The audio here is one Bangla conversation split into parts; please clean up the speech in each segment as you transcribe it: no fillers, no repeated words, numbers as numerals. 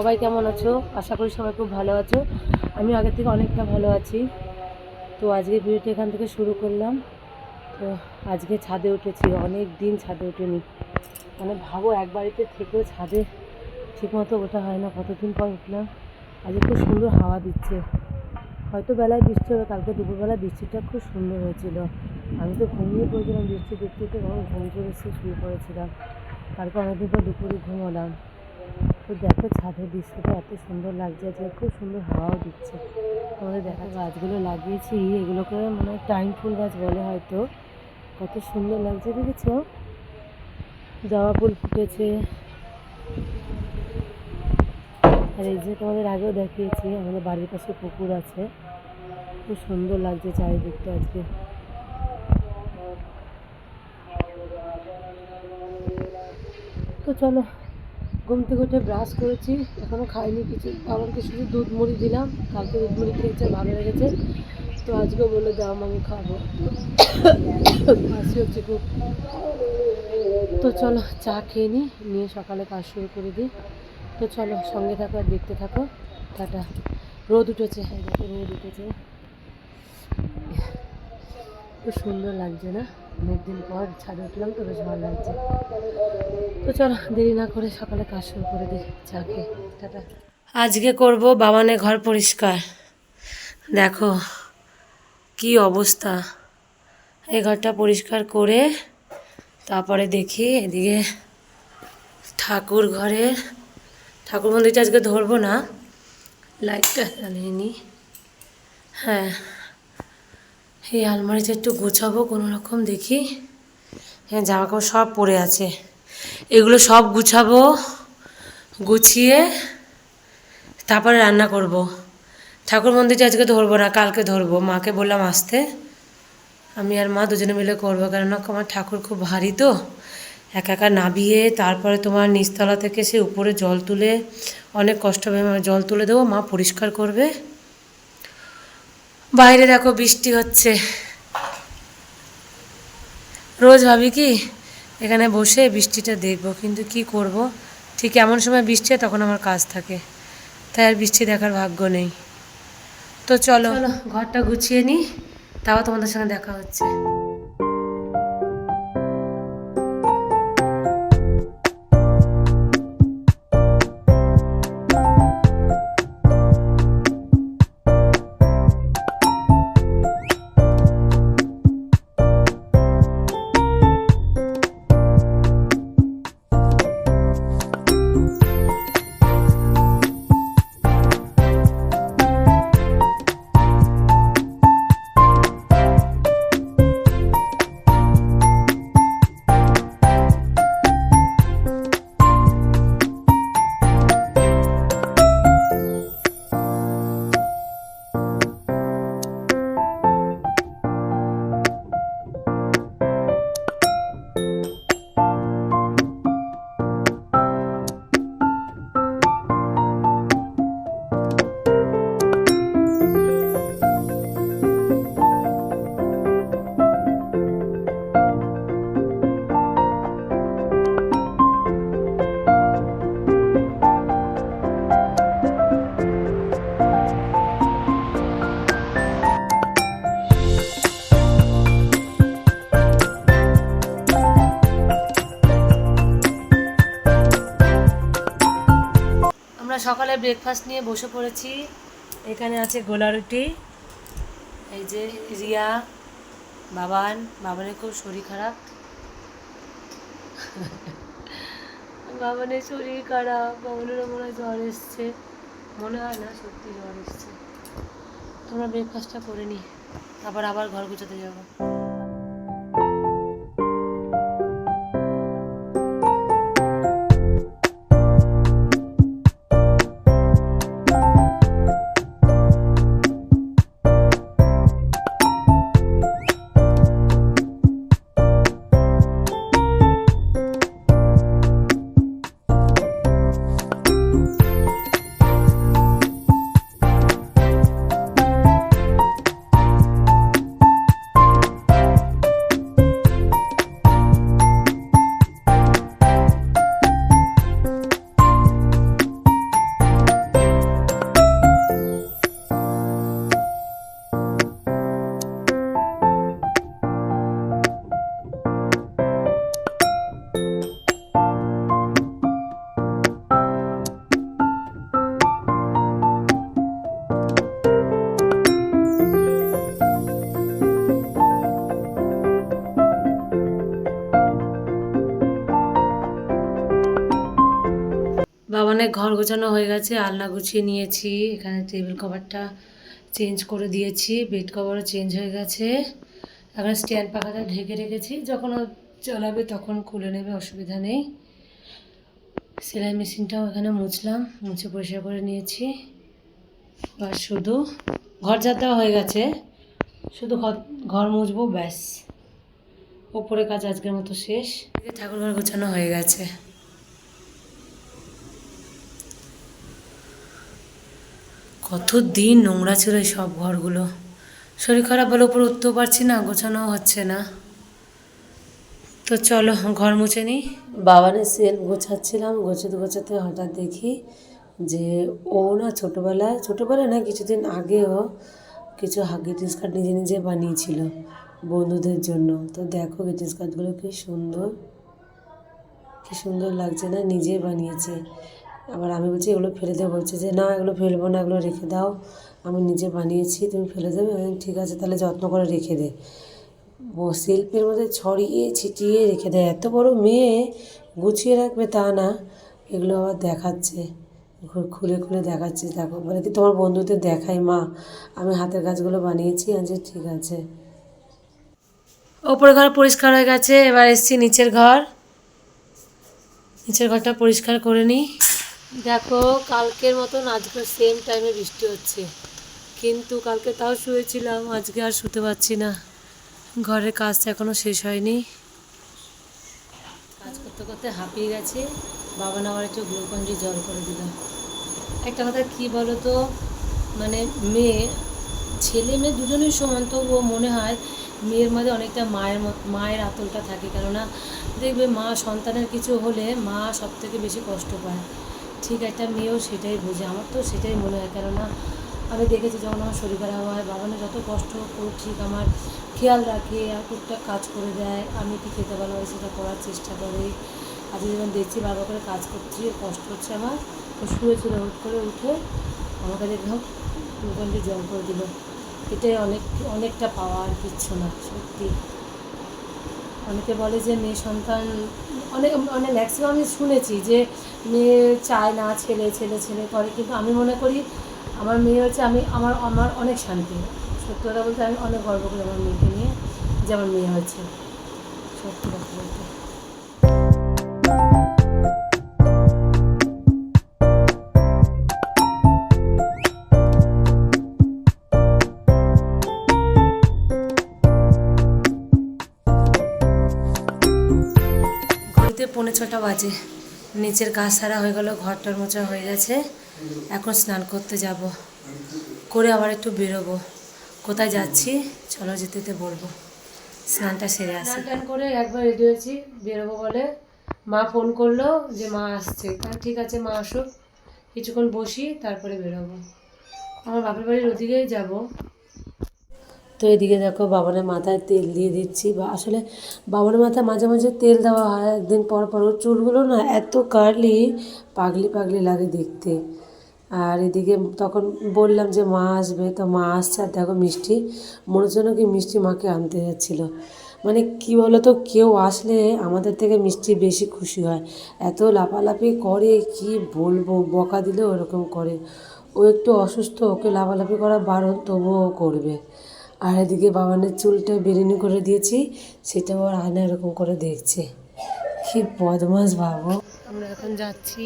সবাই কেমন আছো? আশা করি সবাই খুব ভালো আছো। আমি আগের থেকে অনেকটা ভালো আছি। তো আজকে ভিডিওটা এখান থেকে শুরু করলাম। তো আজকে ছাদে উঠেছি, অনেক দিন ছাদে উঠিনি। মানে ভাবো, এক বাড়িতে থেকেও ছাদে ঠিকমতো ওঠা হয় না, কতদিন পর উঠলাম। আজকে খুব সুন্দর হাওয়া দিচ্ছে। হয়তো বেলায় বৃষ্টি হবে, কালকে দুপুরবেলা বৃষ্টিটা খুব সুন্দর হয়েছিল। আমি তো ঘুমিয়ে পড়েছিলাম, বৃষ্টি দেখতে দেখতে তখন ঘুম চলে এসে শুয়ে পড়েছিলাম। তারপর অনেকদিন পর দুপুরে ঘুমোলাম। তো দেখো ছাদের দৃশ্যটা এত সুন্দর লাগছে, আজকে খুব সুন্দর হাওয়াও দিচ্ছে। তোমাদের দেখো গাছগুলো লাগিয়েছি, এগুলোকে মানে টাইম ফুল গাছ বলে হয়তো। কত সুন্দর লাগছে দেখেছো, জবা ফুল ফুটেছে। আর এই যে তোমাদের আগেও দেখিয়েছি, আমাদের বাড়ির পাশে পুকুর আছে, খুব সুন্দর লাগছে চারিদিকটা আজকে। তো চলো, ঘুম থেকে উঠে ব্রাশ করেছি, এখনও খাইনি কিছু। বাবাকে শুধু দুধ মুড়ি দিলাম, কালকে দুধ মুড়ি খেয়েছে, ভালো লেগেছে। তো আজকে বললো দাম আমি খাবো, হাসি হচ্ছে খুব। তো চলো চা খেয়ে নিয়ে সকালে কাজ শুরু করে দিই। তো চলো সঙ্গে থাকো আর দেখতে থাকো। টাটা। রোদ উঠেছে, দেখো রোদ উঠেছে, খুব সুন্দর লাগছে না? অনেকদিন পর ছাদে উঠলাম তো বেশ ভালো লাগছে। তো চলো দেরি না করে সকালে কাজ শুরু করে দিই, চা খেয়ে। টাটা। আজকে করব বাবানের ঘর পরিষ্কার। দেখো কি অবস্থা, এই ঘরটা পরিষ্কার করে তারপরে দেখি এদিকে ঠাকুর ঘরের ঠাকুর মন্দিরটা আজকে ধরবো না, লাইটটা জ্বালিয়ে নি। হ্যাঁ, এই আলমারিটা একটু গোছাবো কোনো রকম, দেখি। হ্যাঁ, জামা কাপড় সব পড়ে আছে, এগুলো সব গুছাবো, গুছিয়ে তারপরে রান্না করব। ঠাকুর মন্দিরটা আজকে ধরবো না, কালকে ধরবো। মাকে বললাম আসতে, আমি আর মা দুজনে মিলে করবো, কেননা আমার ঠাকুর খুব ভারী তো, একা একা নাবিয়ে তারপরে তোমার নিচতলা থেকে সে উপরে জল তুলে অনেক কষ্ট হবে। জল তুলে দেবো, মা পরিষ্কার করবে। বাইরে দেখো বৃষ্টি হচ্ছে। রোজ ভাবি কি এখানে বসে বৃষ্টিটা দেখবো, কিন্তু কি করব, ঠিক এমন সময় বৃষ্টি হয় তখন আমার কাজ থাকে, তাই আর বৃষ্টি দেখার ভাগ্য নেই। তো চলো ঘরটা গুছিয়ে নিই, তাও তোমাদের সঙ্গে দেখা হচ্ছে। সকালে ব্রেকফাস্ট নিয়ে বসে পড়েছি। এখানে আছে গোলা রুটি, এই যে রিয়া, বাবানের খুব শরীর খারাপ, বাবানের শরীর খারাপ, বাবানেরও মনে হয় জ্বর এসছে, মনে হয় না, সত্যি জ্বর এসছে। তোমরা ব্রেকফাস্টটা করে নি, আবার ঘর গুছাতে যাবো। বাবানের ঘর গোছানো হয়ে গেছে, আলনা গুছিয়ে নিয়েছি, এখানে টেবিল কভারটা চেঞ্জ করে দিয়েছি, বেড কভারও চেঞ্জ হয়ে গেছে। এখন স্ট্যান্ড পাখাটা ঢেকে রেখেছি, যখন ও চালাবে তখন খুলে নেবে, অসুবিধা নেই। সেলাই মেশিনটাও এখানে মুছলাম, মুছে পরিষ্কার করে নিয়েছি। আর শুধু ঘর ঝাড় দেওয়া হয়ে গেছে, শুধু ঘর মুছবো, ব্যাস। ওপরে কাজ আজকের মতো শেষ। ঠাকুর ঘর গোছানো হয়ে গেছে। কতদিন নোংরা ছিল এই সব ঘরগুলো। শরীর খারাপ বলে উপরে উঠতেও পারছি না, গোছানো হচ্ছে না। তো চলো ঘর মুছে নিই। বাবানের সেলফ গোছাচ্ছিলাম, গোছাতে গোছাতে হঠাৎ দেখি যে ও না ছোটোবেলায় না, কিছুদিন আগেও কিছু গ্রিটিংস কার্ড নিজে নিজে বানিয়েছিল বন্ধুদের জন্য। তো দেখো গ্রিটিংস কার্ডগুলো কি সুন্দর লাগছে না, নিজে বানিয়েছে। আবার আমি বলছি এগুলো ফেলে দেবো, বলছে যে না এগুলো ফেলবো না, এগুলো রেখে দাও, আমি নিজে বানিয়েছি, তুমি ফেলে দেবে? ঠিক আছে তাহলে যত্ন করে রেখে দে। শিল্পের মধ্যে ছড়িয়ে ছিটিয়ে রেখে দেয়। এত বড় মেয়ে, গুছিয়ে রাখবে তা না, এগুলো আবার দেখাচ্ছে, খুলে খুলে দেখাচ্ছে। দেখো বলে কি তোমার বন্ধুদের দেখাই মা, আমি হাতের কাজগুলো বানিয়েছি। আচ্ছা ঠিক আছে। ওপরের ঘর পরিষ্কার হয়ে গেছে, এবার এসছি নিচের ঘরটা পরিষ্কার করে নিই। দেখো কালকের মতন আজকে সেম টাইমে বৃষ্টি হচ্ছে, কিন্তু কালকে তাও শুয়েছিলাম, আজকে আর শুতে পারছি না। ঘরের কাজটা এখনও শেষ হয়নি, কাজ করতে করতে হাঁপিয়ে গেছে। বাবা না আবার একটু গ্লুকন্ডি জল করে দিল। একটা কথা কি বলো তো, মানে ছেলে মেয়ে দুজনের সমান, তবুও মনে হয় মেয়ের মধ্যে অনেকটা মায়ের আতলটা থাকে। কেননা দেখবে মা সন্তানের কিছু হলে মা সব থেকে বেশি কষ্ট পায়, ঠিক একটা মেয়েও সেটাই বোঝে। আমার তো সেটাই মনে হয়, কেননা আমি দেখেছি যখন আমার শরীর খারাপ হয়, বাবানে যত কষ্ট করুক ঠিক আমার খেয়াল রাখে, আর টুকটাক কাজ করে দেয়। আমি কি খেতে ভালোবাসি সেটা করার চেষ্টা করে। আজকে যখন দেখছি বাবা করে কাজ করছি, কষ্ট হচ্ছে আমার, ও শুয়েছিল, হুট করে উঠে আমাকে দেখলাম গ্লুকন্ডি জল করে দিল। এটাই অনেকটা পাওয়া, আর কিচ্ছু না। সত্যি অনেকে বলে যে মেয়ে সন্তান, অনেক ম্যাক্সিমাম আমি শুনেছি যে মেয়ে চায় না ছেলে করে, কিন্তু আমি মনে করি আমার মেয়ে হচ্ছে, আমার অনেক শান্তি। সত্যি কথা বলতে আমি অনেক গর্ব করি আমার মেয়েকে নিয়ে, যে আমার মেয়ে হয়েছে। সত্যি কথা বলতে ঘড়িতে 5:45 বাজে। নিচের কাজ সারা হয়ে গেল, ঘরটার মোছা হয়ে গেছে। এখন স্নান করতে যাব, করে আবার একটু বেরোবো। কোথায় যাচ্ছি চলো যেতে বলবো। স্নানটা সেরে আসি। স্নান করে একবার রেডি হয়েছি, বেরোবো বলে মা ফোন করলো যে মা আসছে। ঠিক আছে মা আসুক, কিছুক্ষণ বসি, তারপরে বেরোবো। আমার বাপের বাড়ির ওদিকেই যাব। তো এদিকে দেখো বাবানের মাথায় তেল দিয়ে দিচ্ছি। বা আসলে বাবানের মাথায় মাঝে মাঝে তেল দেওয়া হয়, একদিন পর পর। ওর চুলগুলো না এত কার্লি, পাগলি লাগে দেখতে। আর এদিকে তখন বললাম যে মা আসবে, তো মা আসছে। আর দেখো মিষ্টি, মনে হচ্ছে কি মিষ্টি মাকে আনতে যাচ্ছিলো। মানে কি বলো তো, কেউ আসলে আমাদের থেকে মিষ্টি বেশি খুশি হয়। এত লাফালাফি করে, কি বলবো, বকা দিলেও ওরকম করে। ও একটু অসুস্থ, ওকে লাফালাফি করা বারণ, তবুও করবে। আর এদিকে বাবানের চুলটা বেরিনি করে দিয়েছি, সেটাও আর আয়না এরকম করে দেখছে। কি বদমাস ভাবো। আমরা এখন যাচ্ছি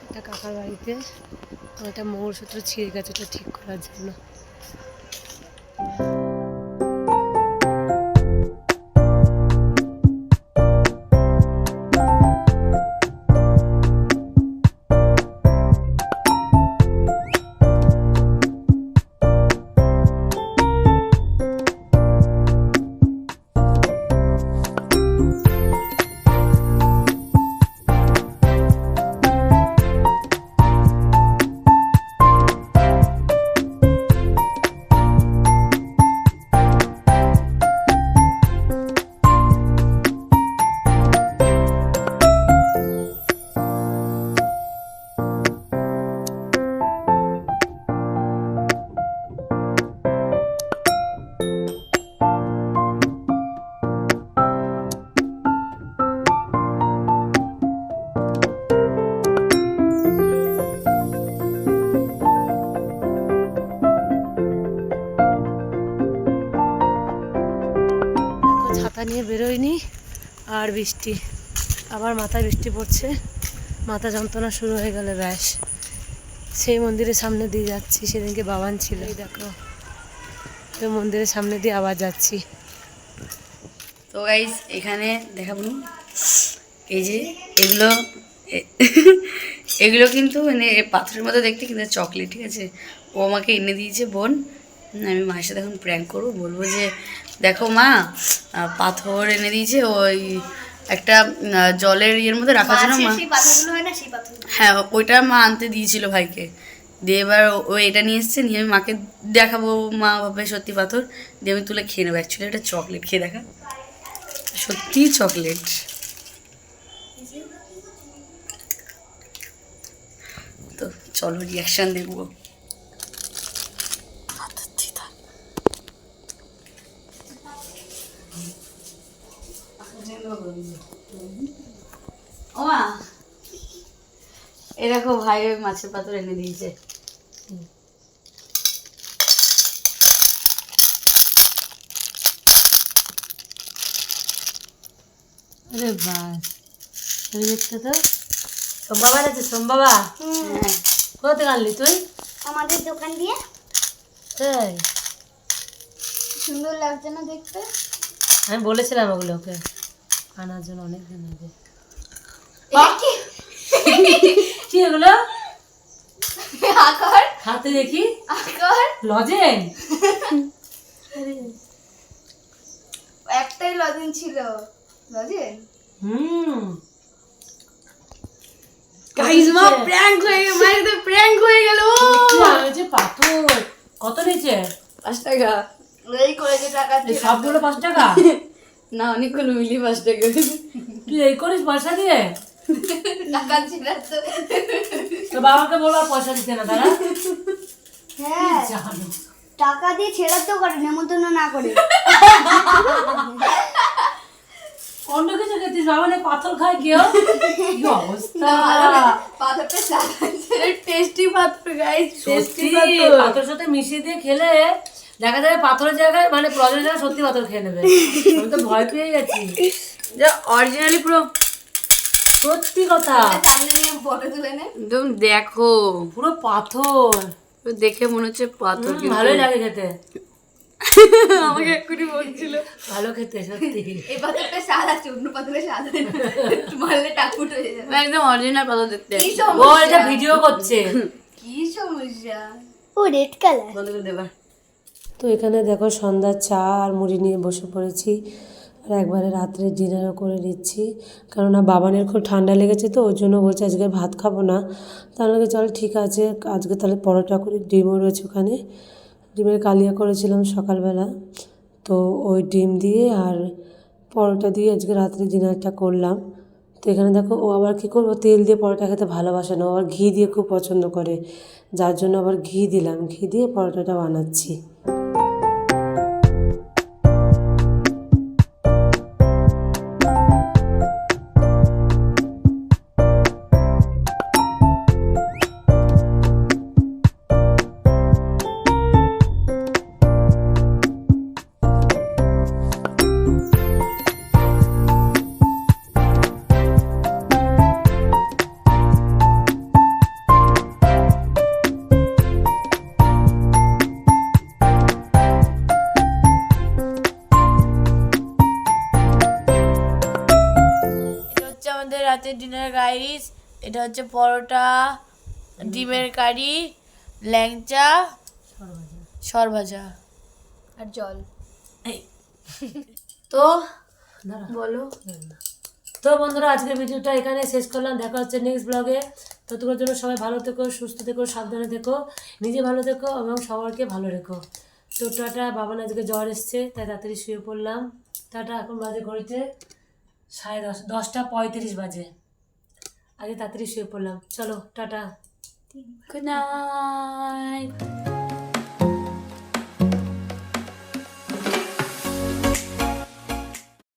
একটা কাকার বাড়িতে, একটা মঙ্গলসূত্র ছিঁড়ে গেছে, ওটা ঠিক করার জন্য। আর বৃষ্টি, আবার মাথায় বৃষ্টি পড়ছে, মাথা যন্ত্রণা শুরু হয়ে গেল ব্যাস। সেই মন্দিরের সামনে দিয়ে যাচ্ছি, সেদিনকে বাবান ছিল, এই দেখো ওই মন্দিরের সামনে দিয়ে আবার যাচ্ছি। তো গাইস এখানে দেখাবো, এই যে এগুলো এগুলো কিন্তু মানে পাথরের মতো দেখতে, কিন্তু চকলেট, ঠিক আছে। ও আমাকে এনে দিয়েছে বোন। আমি মায়ের সাথে এখন প্র্যাঙ্ক করবো, বলবো যে দেখো মা, পাথর এনে দিয়েছে, ওই একটা জলের ইয়ের মধ্যে রাখার জন্য মা, হ্যাঁ ওইটা মা আনতে দিয়েছিল ভাইকে, দিয়ে এবার ও এটা নিয়ে এসছে, নিয়ে আমি মাকে দেখাবো, মা ভাবে সত্যি পাথর, দিয়ে আমি তুলে খেয়ে নেবো। অ্যাকচুয়ালি এটা চকলেট, খেয়ে দেখা, সত্যি চকলেট। তো চলো রিয়াকশন দেখবো। ও মা, এ দেখো ভাই ওই মাছের পাথর এনে দিয়েছে। আরে বাস, দেখতে তো সোমবাবা আছে, সোমবাবা কোথা থেকে আনলি তুই? আমাদের দোকান দিয়ে। তাই সুন্দর লাগছে না দেখতে? আমি বলেছিলাম ওগুলোকে আনার জন্য অনেক দিন আগে। কি এগুলো আকার, হাতে দেখি, আকার লজেন। একটাই লজেন ছিল। লজেন গাইস মা প্র্যাঙ্ক হয়ে গেল, মায়ের তো প্র্যাঙ্ক হয়ে গেল। যে পাথর কত নিচে? 5 টাকা। এই করেছে টাকা দিয়ে। সবগুলো 5 টাকা? না অনেকগুলো মিলিয়ে 5 টাকা। তুই এই করিস পয়সা দিয়ে? টাকা ছিল তো। তো বাবাকে বলো আর পয়সা দিতে না তারা। হ্যাঁ, জানো টাকা দিয়ে ছেড়ে তো করে, নেমন্তন্ন না করে। অন্য কিছু খেতিস, বাবা না পাথর খায় কেউ? কি অবস্থা! পাথরটা সাদা, টেস্টি পাথর গাইস, সত্যি পাথরের সাথে মিশিয়ে দিয়ে খেলে দেখা যায় পাথরের জায়গায় মানে প্রয়োজনের জায়গায় সত্যি পাথর খেয়ে নেবে। আমি তো ভয় পেয়ে গেছি। যা অরিজিনালি পুরো সত্যি কথা, সামনে নিয়ে ফটো তুলে নে। একদম দেখো, পুরো পাথর। দেখে মনে হচ্ছে পাথর। ভালোই লাগে খেতে, আমাকে এক্ষুনি বলছিল ভালো খেতে সত্যি। এই পাথরটা সাদা, চূর্ণ পাথরে সাদা না, মারলে টাকুট হয়ে যাবে। একদম অরিজিনাল পাথর দেখতে। কি ও সমস্যা? এটা ভিডিও করছে। কি সমস্যা? ও রেড কালার। বন্ধ করে দেবার। তো এখানে দেখো সন্ধ্যার চা আর মুড়ি নিয়ে বসে পড়েছি, আর একবারে রাত্রে ডিনারও করে নিচ্ছি, কেননা বাবানের খুব ঠান্ডা লেগেছে, তো ওই জন্য বলছে আজকে ভাত খাবো না। তাহলে চল ঠিক আছে, আজকে তাহলে পরোটা করে, ডিমও রয়েছে ওখানে, ডিমের কালিয়া করেছিলাম সকালবেলা, তো ওই ডিম দিয়ে আর পরোটা দিয়ে আজকে রাত্রে ডিনারটা করলাম। তো এখানে দেখো ও আবার কী করবো, তেল দিয়ে পরোটা খেতে ভালোবাসে না, ও আবার ঘি দিয়ে খুব পছন্দ করে, যার জন্য আবার ঘি দিলাম, ঘি দিয়ে পরোটাটা বানাচ্ছি। আমাদের রাতের ডিনার গাইস, এটা হচ্ছে পরোটা, ডিমের কারি, ল্যাংচা, সরভাজা আর জল। তো বলো। তো বন্ধুরা আজকের ভিডিওটা এখানে শেষ করলাম, দেখা হচ্ছে নেক্সট ব্লগে। ততক্ষণের জন্য সবাই ভালো থেকো, সুস্থ থেকো, সাবধানে থেকো, নিজে ভালো থেকো এবং সবাইকে ভালো রেখো। তো টাটা, বাবান আজকে জ্বর এসছে তাই তাড়াতাড়ি শুয়ে পড়লাম। টাটা, এখন বাজে ঘড়িতে 10:35 বাজে, আগে তাড়াতাড়ি শুয়ে পড়লাম। চলো টাটা, গুড নাইট।